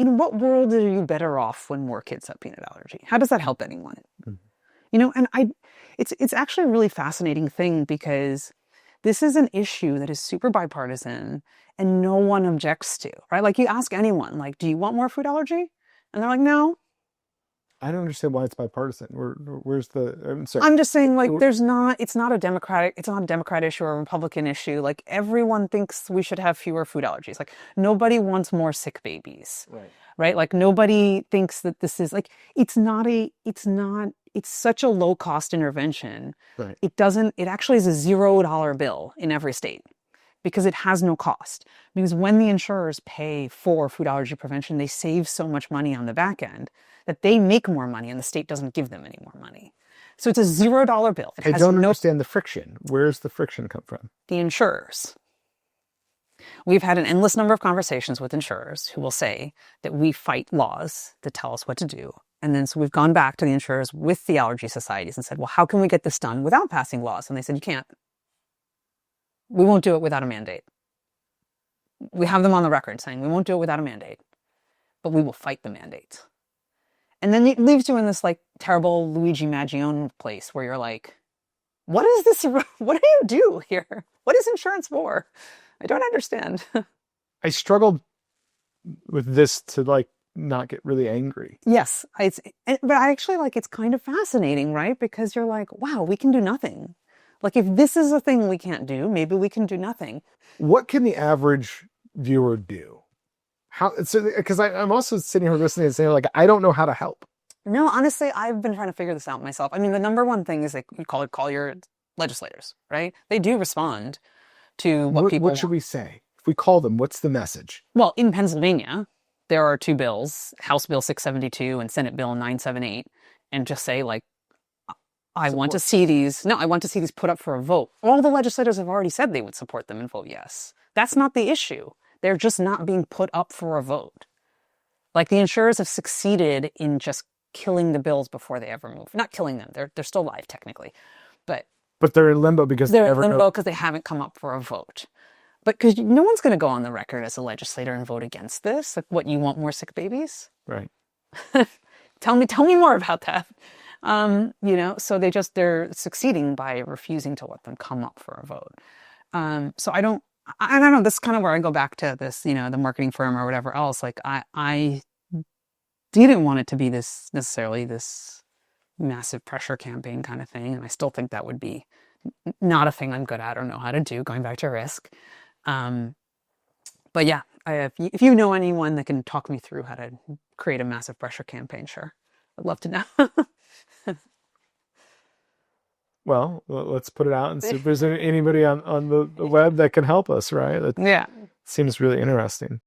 in what world are you better off when more kids have peanut allergy? How does that help anyone? You know, and it's actually a really fascinating thing because this is an issue that is super bipartisan and no one objects to, right? Like you ask anyone, like, do you want more food allergy? And they're like, no. I don't understand why it's bipartisan. Where's the? I'm sorry. I'm just saying, like, it's not a Democratic issue or a Republican issue. Like, everyone thinks we should have fewer food allergies. Like, nobody wants more sick babies, right? Like, nobody thinks that this is like, it's such a low cost intervention. Right. It actually is a $0 bill in every state because it has no cost. Because when the insurers pay for food allergy prevention, they save so much money on the back end that they make more money and the state doesn't give them any more money. So it's a $0 bill. I don't understand the friction. Where's the friction come from? The insurers. We've had an endless number of conversations with insurers who will say that we fight laws that tell us what to do. And then so we've gone back to the insurers with the allergy societies and said, well, how can we get this done without passing laws? And they said, you can't. We won't do it without a mandate. We have them on the record saying we won't do it without a mandate, but we will fight the mandates. And then it leaves you in this like terrible Luigi Maggione place where you're like, what is this? What do you do here? What is insurance for? I don't understand. I struggled with this to like not get really angry. Yes. But I actually like, it's kind of fascinating, right? Because you're like, wow, we can do nothing. Like if this is a thing we can't do, maybe we can do nothing. What can the average viewer do? Because I'm also sitting here listening and saying, like, I don't know how to help. No, honestly, I've been trying to figure this out myself. I mean, the number one thing is you call your legislators, right? They do respond to what people want. What should we say? If we call them, what's the message? Well, in Pennsylvania, there are two bills, House Bill 672 and Senate Bill 978, and just say, like, I want to see these put up for a vote. All the legislators have already said they would support them and vote yes. That's not the issue. They're just not being put up for a vote. Like the insurers have succeeded in just killing the bills before they ever move. Not killing them. They're still alive technically. But they're in limbo because they haven't come up for a vote. But because no one's going to go on the record as a legislator and vote against this. Like, what, you want more sick babies? Right. Tell me more about that. You know, so they're succeeding by refusing to let them come up for a vote. So I don't know, this is kind of where I go back to this, you know, the marketing firm or whatever else. Like I didn't want it to be necessarily this massive pressure campaign kind of thing. And I still think that would be not a thing I'm good at or know how to do, going back to risk. But yeah, if you know anyone that can talk me through how to create a massive pressure campaign, sure. I'd love to know. Well, let's put it out and see if there's anybody on the web that can help us, right? Yeah. Seems really interesting.